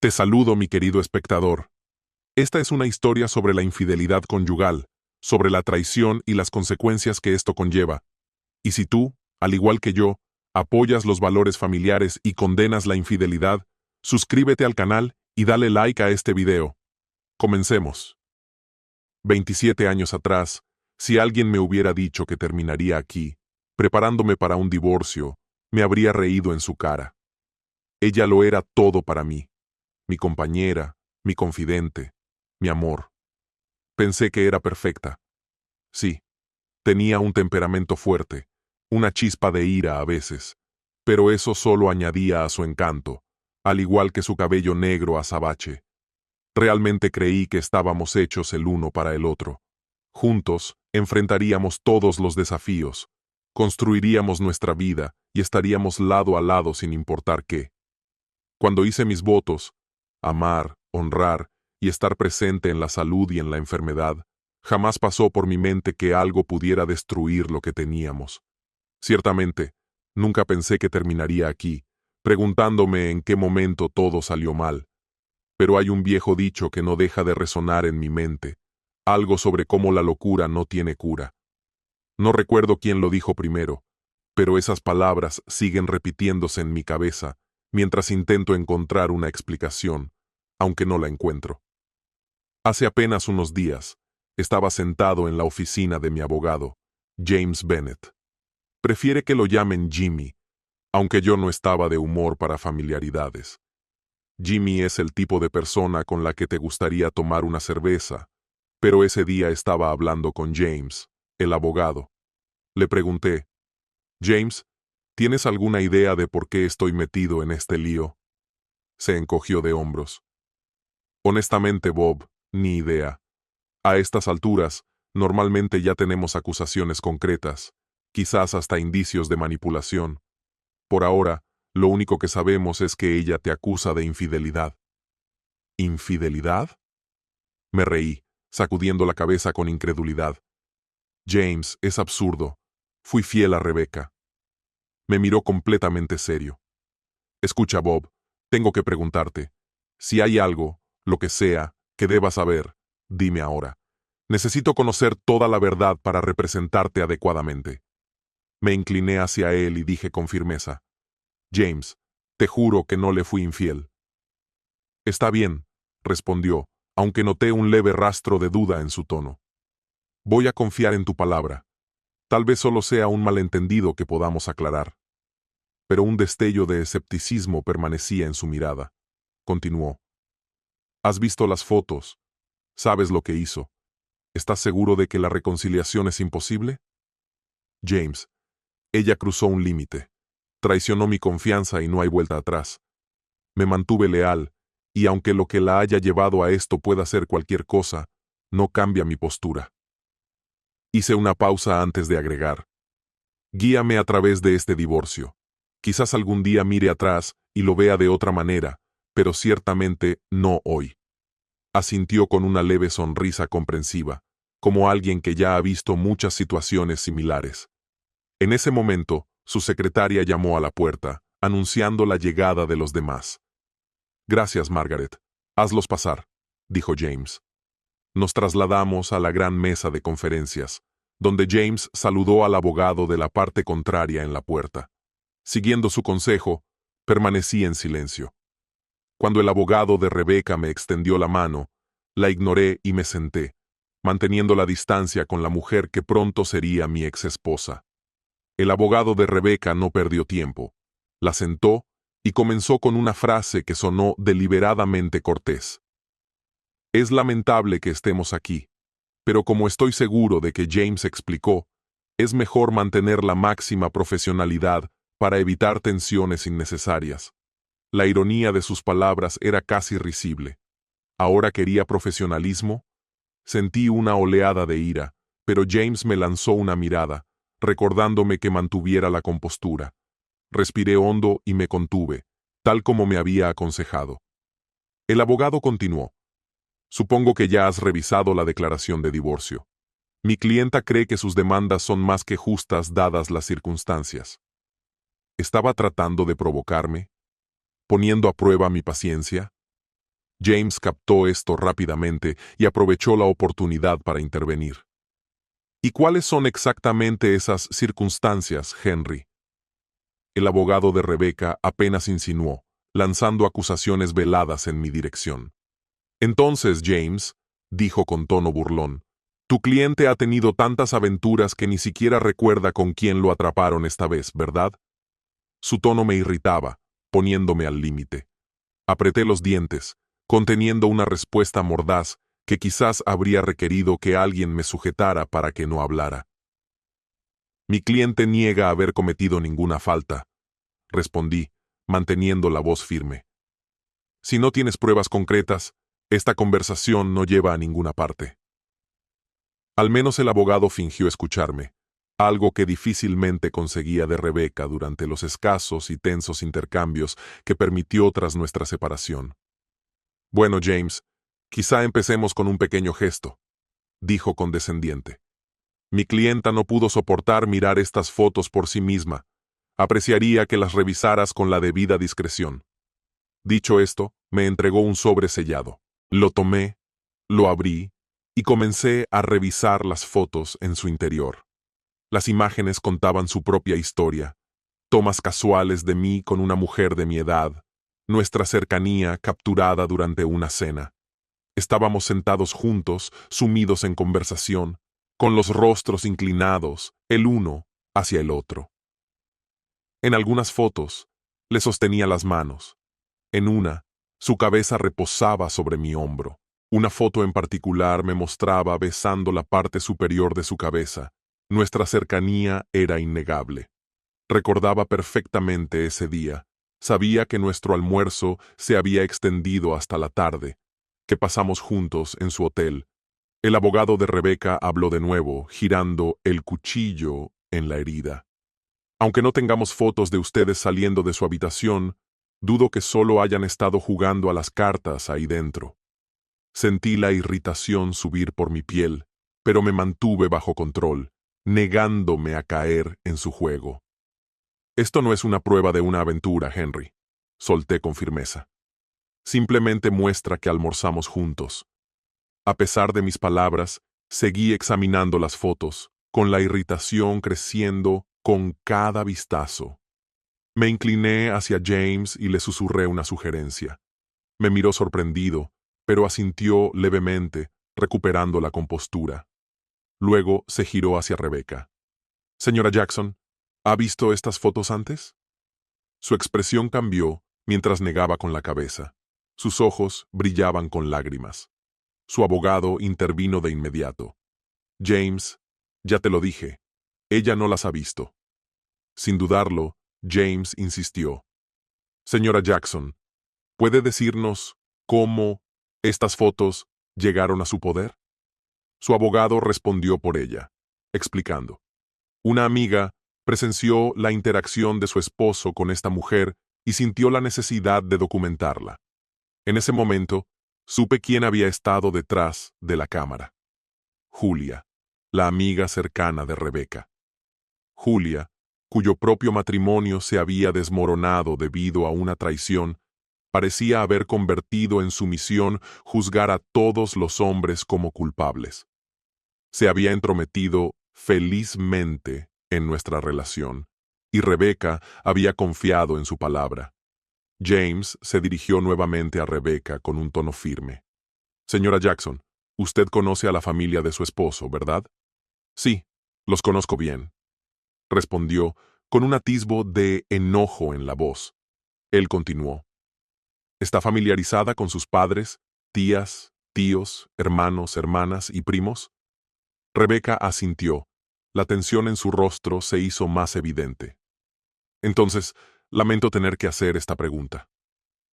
Te saludo, mi querido espectador. Esta es una historia sobre la infidelidad conyugal, sobre la traición y las consecuencias que esto conlleva. Y si tú, al igual que yo, apoyas los valores familiares y condenas la infidelidad, suscríbete al canal y dale like a este video. Comencemos. 27 años atrás, si alguien me hubiera dicho que terminaría aquí, preparándome para un divorcio, me habría reído en su cara. Ella lo era todo para mí. Mi compañera, mi confidente, mi amor. Pensé que era perfecta. Sí, tenía un temperamento fuerte, una chispa de ira a veces, pero eso solo añadía a su encanto, al igual que su cabello negro azabache. Realmente creí que estábamos hechos el uno para el otro. Juntos, enfrentaríamos todos los desafíos, construiríamos nuestra vida y estaríamos lado a lado sin importar qué. Cuando hice mis votos, amar, honrar y estar presente en la salud y en la enfermedad, jamás pasó por mi mente que algo pudiera destruir lo que teníamos. Ciertamente, nunca pensé que terminaría aquí, preguntándome en qué momento todo salió mal. Pero hay un viejo dicho que no deja de resonar en mi mente, algo sobre cómo la locura no tiene cura. No recuerdo quién lo dijo primero, pero esas palabras siguen repitiéndose en mi cabeza mientras intento encontrar una explicación, aunque no la encuentro. Hace apenas unos días, estaba sentado en la oficina de mi abogado, James Bennett. Prefiere que lo llamen Jimmy, aunque yo no estaba de humor para familiaridades. Jimmy es el tipo de persona con la que te gustaría tomar una cerveza, pero ese día estaba hablando con James, el abogado. Le pregunté, James, ¿tienes alguna idea de por qué estoy metido en este lío? Se encogió de hombros. Honestamente, Bob, ni idea. A estas alturas, normalmente ya tenemos acusaciones concretas, quizás hasta indicios de manipulación. Por ahora, lo único que sabemos es que ella te acusa de infidelidad. ¿Infidelidad? Me reí, sacudiendo la cabeza con incredulidad. James, es absurdo. Fui fiel a Rebecca. Me miró completamente serio. Escucha, Bob, tengo que preguntarte. Si hay algo, lo que sea, que debas saber, dime ahora. Necesito conocer toda la verdad para representarte adecuadamente. Me incliné hacia él y dije con firmeza, James, te juro que no le fui infiel. Está bien, respondió, aunque noté un leve rastro de duda en su tono. Voy a confiar en tu palabra. Tal vez solo sea un malentendido que podamos aclarar. Pero un destello de escepticismo permanecía en su mirada. Continuó. ¿Has visto las fotos? ¿Sabes lo que hizo? ¿Estás seguro de que la reconciliación es imposible? James, ella cruzó un límite. Traicionó mi confianza y no hay vuelta atrás. Me mantuve leal, y aunque lo que la haya llevado a esto pueda ser cualquier cosa, no cambia mi postura. Hice una pausa antes de agregar. Guíame a través de este divorcio. Quizás algún día mire atrás y lo vea de otra manera, pero ciertamente no hoy. Asintió con una leve sonrisa comprensiva, como alguien que ya ha visto muchas situaciones similares. En ese momento, su secretaria llamó a la puerta, anunciando la llegada de los demás. Gracias, Margaret. Hazlos pasar, dijo James. Nos trasladamos a la gran mesa de conferencias, donde James saludó al abogado de la parte contraria en la puerta. Siguiendo su consejo, permanecí en silencio. Cuando el abogado de Rebecca me extendió la mano, la ignoré y me senté, manteniendo la distancia con la mujer que pronto sería mi exesposa. El abogado de Rebecca no perdió tiempo. La sentó y comenzó con una frase que sonó deliberadamente cortés. Es lamentable que estemos aquí, pero como estoy seguro de que James explicó, es mejor mantener la máxima profesionalidad para evitar tensiones innecesarias. La ironía de sus palabras era casi risible. ¿Ahora quería profesionalismo? Sentí una oleada de ira, pero James me lanzó una mirada, recordándome que mantuviera la compostura. Respiré hondo y me contuve, tal como me había aconsejado. El abogado continuó. Supongo que ya has revisado la declaración de divorcio. Mi clienta cree que sus demandas son más que justas dadas las circunstancias. ¿Estaba tratando de provocarme? ¿Poniendo a prueba mi paciencia? James captó esto rápidamente y aprovechó la oportunidad para intervenir. ¿Y cuáles son exactamente esas circunstancias, Henry? El abogado de Rebecca apenas insinuó, lanzando acusaciones veladas en mi dirección. Entonces, James, dijo con tono burlón, tu cliente ha tenido tantas aventuras que ni siquiera recuerda con quién lo atraparon esta vez, ¿verdad? Su tono me irritaba, poniéndome al límite. Apreté los dientes, conteniendo una respuesta mordaz que quizás habría requerido que alguien me sujetara para que no hablara. Mi cliente niega haber cometido ninguna falta, respondí, manteniendo la voz firme. Si no tienes pruebas concretas, esta conversación no lleva a ninguna parte. Al menos el abogado fingió escucharme, algo que difícilmente conseguía de Rebecca durante los escasos y tensos intercambios que permitió tras nuestra separación. Bueno, James, quizá empecemos con un pequeño gesto, dijo condescendiente. Mi clienta no pudo soportar mirar estas fotos por sí misma. Apreciaría que las revisaras con la debida discreción. Dicho esto, me entregó un sobre sellado. Lo tomé, lo abrí y comencé a revisar las fotos en su interior. Las imágenes contaban su propia historia, tomas casuales de mí con una mujer de mi edad, nuestra cercanía capturada durante una cena. Estábamos sentados juntos, sumidos en conversación, con los rostros inclinados, el uno hacia el otro. En algunas fotos, le sostenía las manos. En una, su cabeza reposaba sobre mi hombro. Una foto en particular me mostraba besando la parte superior de su cabeza. Nuestra cercanía era innegable. Recordaba perfectamente ese día. Sabía que nuestro almuerzo se había extendido hasta la tarde, que pasamos juntos en su hotel. El abogado de Rebecca habló de nuevo, girando el cuchillo en la herida. Aunque no tengamos fotos de ustedes saliendo de su habitación, dudo que solo hayan estado jugando a las cartas ahí dentro. Sentí la irritación subir por mi piel, pero me mantuve bajo control, negándome a caer en su juego. Esto no es una prueba de una aventura, Henry, solté con firmeza. Simplemente muestra que almorzamos juntos. A pesar de mis palabras, seguí examinando las fotos, con la irritación creciendo con cada vistazo. Me incliné hacia James y le susurré una sugerencia. Me miró sorprendido, pero asintió levemente, recuperando la compostura. Luego se giró hacia Rebecca. Señora Jackson, ¿ha visto estas fotos antes? Su expresión cambió mientras negaba con la cabeza. Sus ojos brillaban con lágrimas. Su abogado intervino de inmediato. James, ya te lo dije, ella no las ha visto. Sin dudarlo, James insistió. Señora Jackson, ¿puede decirnos cómo estas fotos llegaron a su poder? Su abogado respondió por ella, explicando. Una amiga presenció la interacción de su esposo con esta mujer y sintió la necesidad de documentarla. En ese momento, supe quién había estado detrás de la cámara. Julia, la amiga cercana de Rebecca. Julia, cuyo propio matrimonio se había desmoronado debido a una traición, parecía haber convertido en su misión juzgar a todos los hombres como culpables. Se había entrometido felizmente en nuestra relación, y Rebecca había confiado en su palabra. James se dirigió nuevamente a Rebecca con un tono firme. Señora Jackson, usted conoce a la familia de su esposo, ¿verdad? Sí, los conozco bien, respondió con un atisbo de enojo en la voz. Él continuó. ¿Está familiarizada con sus padres, tías, tíos, hermanos, hermanas y primos? Rebecca asintió. La tensión en su rostro se hizo más evidente. Entonces, lamento tener que hacer esta pregunta,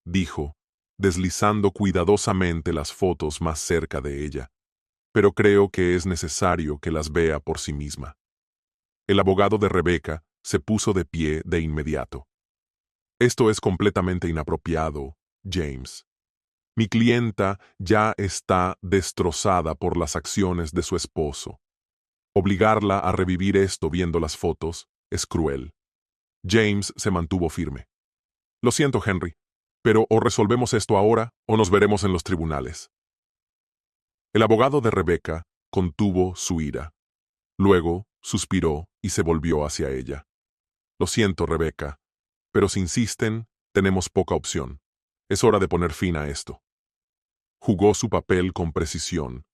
dijo, deslizando cuidadosamente las fotos más cerca de ella, pero creo que es necesario que las vea por sí misma. El abogado de Rebecca se puso de pie de inmediato. Esto es completamente inapropiado, James. Mi clienta ya está destrozada por las acciones de su esposo. Obligarla a revivir esto viendo las fotos es cruel. James se mantuvo firme. Lo siento, Henry. Pero o resolvemos esto ahora o nos veremos en los tribunales. El abogado de Rebecca contuvo su ira. Luego suspiró y se volvió hacia ella. Lo siento, Rebecca, pero si insisten, tenemos poca opción. Es hora de poner fin a esto. Jugó su papel con precisión.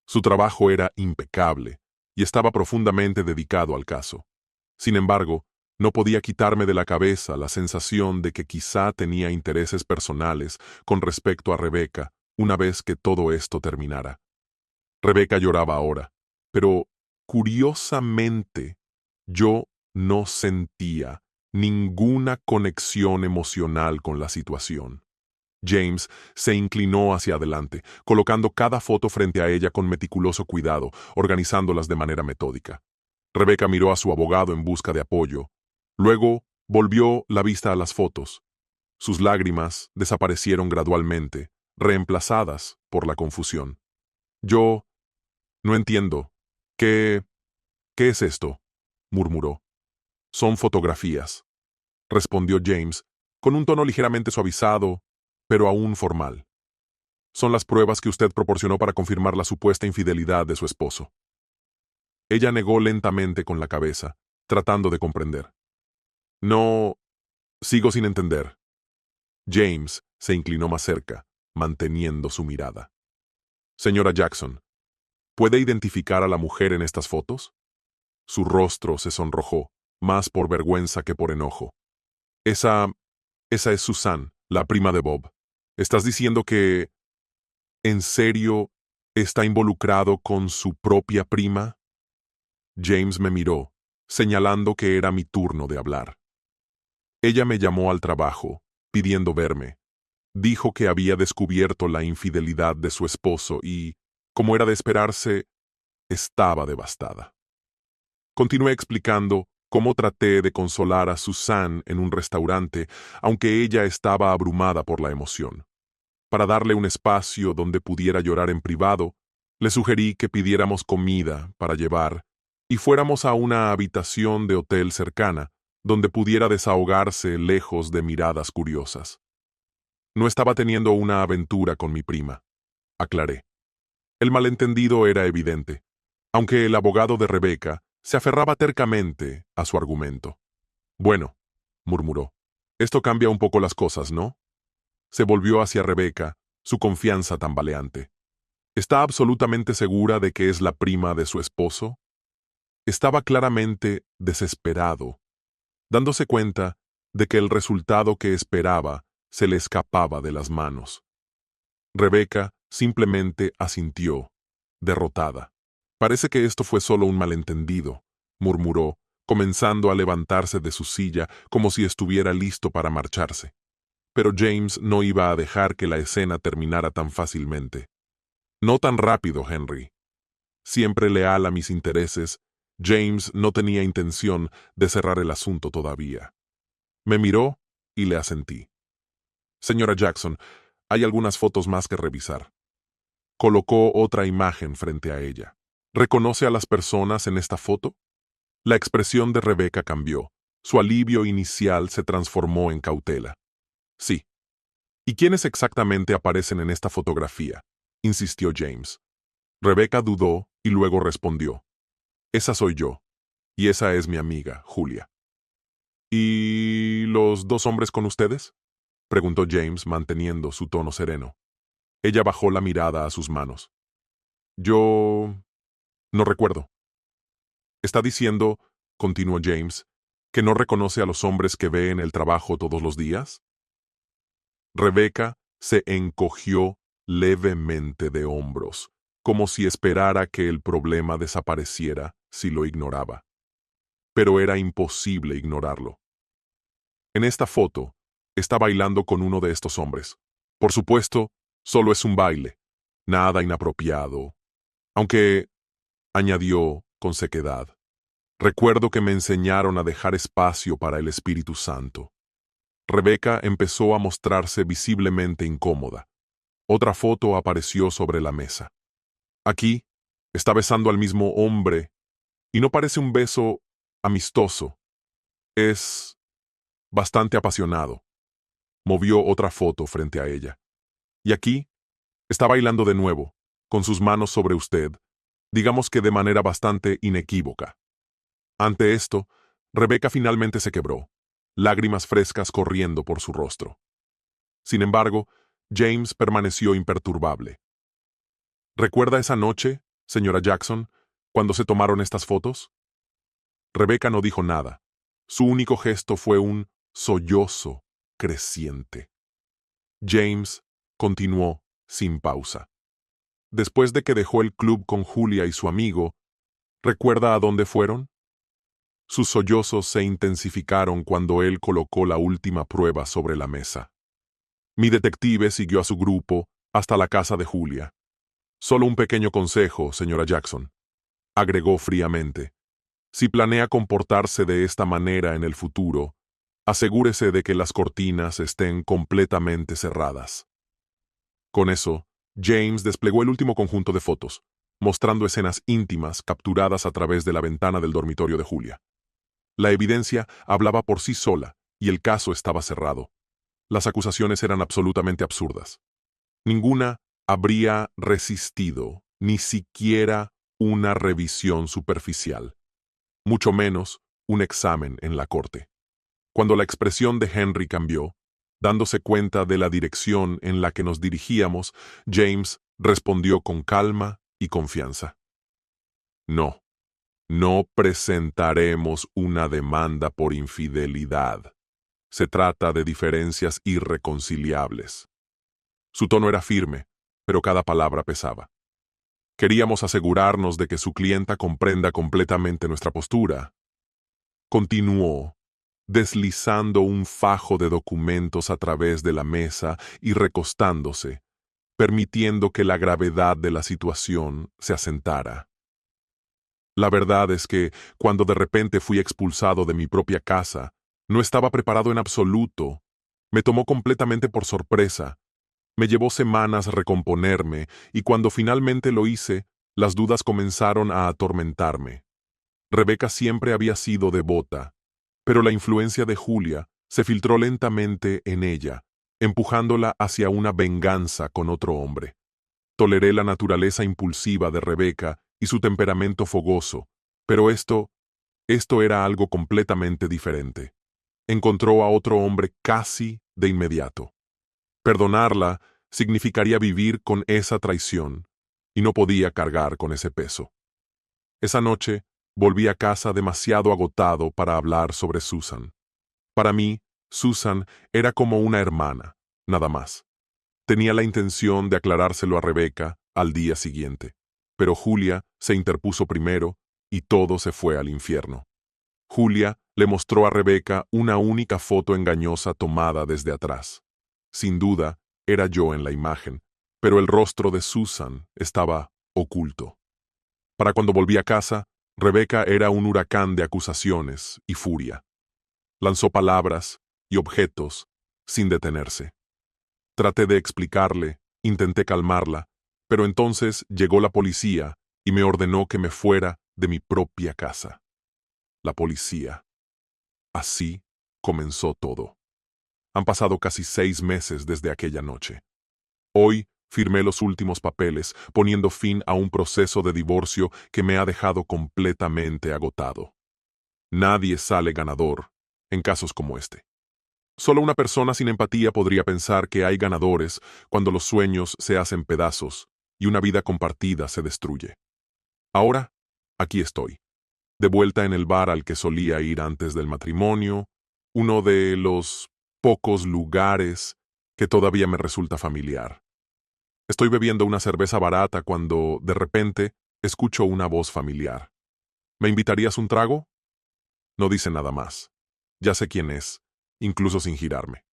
Su trabajo era impecable y estaba profundamente dedicado al caso. Sin embargo, no podía quitarme de la cabeza la sensación de que quizá tenía intereses personales con respecto a Rebecca una vez que todo esto terminara. Rebecca lloraba ahora, pero curiosamente yo no sentía ninguna conexión emocional con la situación. James se inclinó hacia adelante, colocando cada foto frente a ella con meticuloso cuidado, organizándolas de manera metódica. Rebecca miró a su abogado en busca de apoyo. Luego volvió la vista a las fotos. Sus lágrimas desaparecieron gradualmente, reemplazadas por la confusión. Yo no entiendo. ¿Qué es esto?, murmuró. Son fotografías, respondió James, con un tono ligeramente suavizado, pero aún formal. Son las pruebas que usted proporcionó para confirmar la supuesta infidelidad de su esposo. Ella negó lentamente con la cabeza, tratando de comprender. No, sigo sin entender. James se inclinó más cerca, manteniendo su mirada. Señora Jackson, ¿puede identificar a la mujer en estas fotos? Su rostro se sonrojó, más por vergüenza que por enojo. Esa es Susan, la prima de Bob. ¿Estás diciendo que, en serio, está involucrado con su propia prima? James me miró, señalando que era mi turno de hablar. Ella me llamó al trabajo, pidiendo verme. Dijo que había descubierto la infidelidad de su esposo y, como era de esperarse, estaba devastada. Continué explicando cómo traté de consolar a Susan en un restaurante, aunque ella estaba abrumada por la emoción. Para darle un espacio donde pudiera llorar en privado, le sugerí que pidiéramos comida para llevar y fuéramos a una habitación de hotel cercana, donde pudiera desahogarse lejos de miradas curiosas. No estaba teniendo una aventura con mi prima, aclaré. El malentendido era evidente, aunque el abogado de Rebecca se aferraba tercamente a su argumento. Bueno, murmuró, esto cambia un poco las cosas, ¿no? Se volvió hacia Rebecca, su confianza tambaleante. ¿Está absolutamente segura de que es la prima de su esposo? Estaba claramente desesperado, dándose cuenta de que el resultado que esperaba se le escapaba de las manos. Rebecca simplemente asintió, derrotada. Parece que esto fue solo un malentendido, murmuró, comenzando a levantarse de su silla como si estuviera listo para marcharse. Pero James no iba a dejar que la escena terminara tan fácilmente. No tan rápido, Henry. Siempre leal a mis intereses, James no tenía intención de cerrar el asunto todavía. Me miró y le asentí. Señora Jackson, hay algunas fotos más que revisar. Colocó otra imagen frente a ella. ¿Reconoce a las personas en esta foto? La expresión de Rebecca cambió. Su alivio inicial se transformó en cautela. Sí. ¿Y quiénes exactamente aparecen en esta fotografía?, insistió James. Rebecca dudó y luego respondió. Esa soy yo, y esa es mi amiga, Julia. ¿Y los dos hombres con ustedes?, preguntó James, manteniendo su tono sereno. Ella bajó la mirada a sus manos. Yo no recuerdo. Está diciendo, continuó James, que no reconoce a los hombres que ve en el trabajo todos los días. Rebecca se encogió levemente de hombros, como si esperara que el problema desapareciera si lo ignoraba. Pero era imposible ignorarlo. En esta foto, está bailando con uno de estos hombres. Por supuesto, solo es un baile, nada inapropiado. Aunque, añadió con sequedad, recuerdo que me enseñaron a dejar espacio para el Espíritu Santo. Rebecca empezó a mostrarse visiblemente incómoda. Otra foto apareció sobre la mesa. Aquí, está besando al mismo hombre, y no parece un beso amistoso. Es bastante apasionado. movió otra foto frente a ella. Y aquí, está bailando de nuevo, con sus manos sobre usted, digamos que de manera bastante inequívoca. Ante esto, Rebecca finalmente se quebró, lágrimas frescas corriendo por su rostro. Sin embargo, James permaneció imperturbable. ¿Recuerda esa noche, señora Jackson, cuando se tomaron estas fotos? Rebecca no dijo nada. Su único gesto fue un sollozo creciente. James continuó sin pausa. Después de que dejó el club con Julia y su amigo, ¿recuerda a dónde fueron? Sus sollozos se intensificaron cuando él colocó la última prueba sobre la mesa. Mi detective siguió a su grupo hasta la casa de Julia. Solo un pequeño consejo, señora Jackson, agregó fríamente. Si planea comportarse de esta manera en el futuro, asegúrese de que las cortinas estén completamente cerradas. Con eso, James desplegó el último conjunto de fotos, mostrando escenas íntimas capturadas a través de la ventana del dormitorio de Julia. La evidencia hablaba por sí sola y el caso estaba cerrado. Las acusaciones eran absolutamente absurdas. Ninguna habría resistido ni siquiera una revisión superficial, mucho menos un examen en la corte. Cuando la expresión de Henry cambió, dándose cuenta de la dirección en la que nos dirigíamos, James respondió con calma y confianza. No, no presentaremos una demanda por infidelidad. Se trata de diferencias irreconciliables. Su tono era firme, pero cada palabra pesaba. Queríamos asegurarnos de que su clienta comprenda completamente nuestra postura. Continuó, deslizando un fajo de documentos a través de la mesa y recostándose, permitiendo que la gravedad de la situación se asentara. La verdad es que, cuando de repente fui expulsado de mi propia casa, no estaba preparado en absoluto. Me tomó completamente por sorpresa. Me llevó semanas recomponerme, y cuando finalmente lo hice, las dudas comenzaron a atormentarme. Rebecca siempre había sido devota, pero la influencia de Julia se filtró lentamente en ella, empujándola hacia una venganza con otro hombre. Toleré la naturaleza impulsiva de Rebecca y su temperamento fogoso, pero esto era algo completamente diferente. Encontró a otro hombre casi de inmediato. Perdonarla significaría vivir con esa traición, y no podía cargar con ese peso. Esa noche volví a casa demasiado agotado para hablar sobre Susan. Para mí, Susan era como una hermana, nada más. Tenía la intención de aclarárselo a Rebecca al día siguiente, pero Julia se interpuso primero y todo se fue al infierno. Julia le mostró a Rebecca una única foto engañosa tomada desde atrás. Sin duda, era yo en la imagen, pero el rostro de Susan estaba oculto. Para cuando volví a casa, Rebecca era un huracán de acusaciones y furia. Lanzó palabras y objetos sin detenerse. Traté de explicarle, intenté calmarla, pero entonces llegó la policía y me ordenó que me fuera de mi propia casa. La policía. Así comenzó todo. Han pasado casi 6 meses desde aquella noche. Hoy firmé los últimos papeles, poniendo fin a un proceso de divorcio que me ha dejado completamente agotado. Nadie sale ganador en casos como este. Solo una persona sin empatía podría pensar que hay ganadores cuando los sueños se hacen pedazos y una vida compartida se destruye. Ahora, aquí estoy, de vuelta en el bar al que solía ir antes del matrimonio, uno de los pocos lugares que todavía me resulta familiar. Estoy bebiendo una cerveza barata cuando, de repente, escucho una voz familiar. ¿Me invitarías un trago? No dice nada más. Ya sé quién es, incluso sin girarme.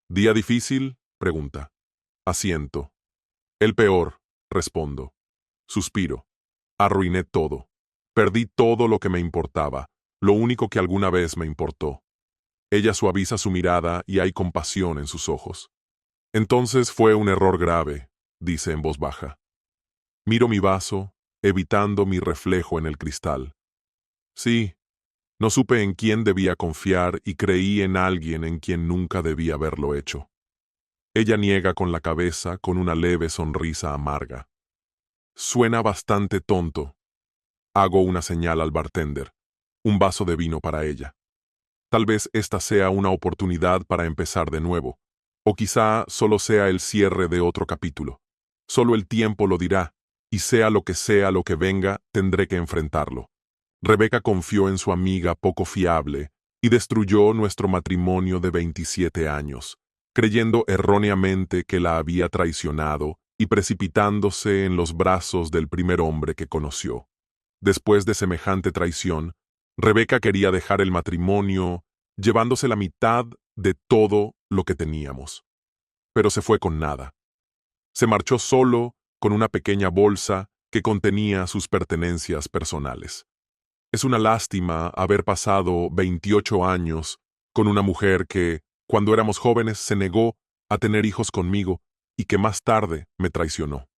¿Día difícil? Pregunta. Asiento. El peor, respondo. Suspiro. Arruiné todo. Perdí todo lo que me importaba, lo único que alguna vez me importó. Ella suaviza su mirada y hay compasión en sus ojos. Entonces fue un error grave, dice en voz baja. Miro mi vaso, evitando mi reflejo en el cristal. Sí, no supe en quién debía confiar y creí en alguien en quien nunca debía haberlo hecho. Ella niega con la cabeza con una leve sonrisa amarga. Suena bastante tonto. Hago una señal al bartender. Un vaso de vino para ella. Tal vez esta sea una oportunidad para empezar de nuevo. O quizá solo sea el cierre de otro capítulo. Solo el tiempo lo dirá, y sea lo que venga, tendré que enfrentarlo. Rebeca confió en su amiga poco fiable y destruyó nuestro matrimonio de 27 años, creyendo erróneamente que la había traicionado y precipitándose en los brazos del primer hombre que conoció. Después de semejante traición, Rebeca quería dejar el matrimonio, llevándose la mitad de todo lo que teníamos. Pero se fue con nada. Se marchó solo con una pequeña bolsa que contenía sus pertenencias personales. Es una lástima haber pasado 28 años con una mujer que, cuando éramos jóvenes, se negó a tener hijos conmigo y que más tarde me traicionó.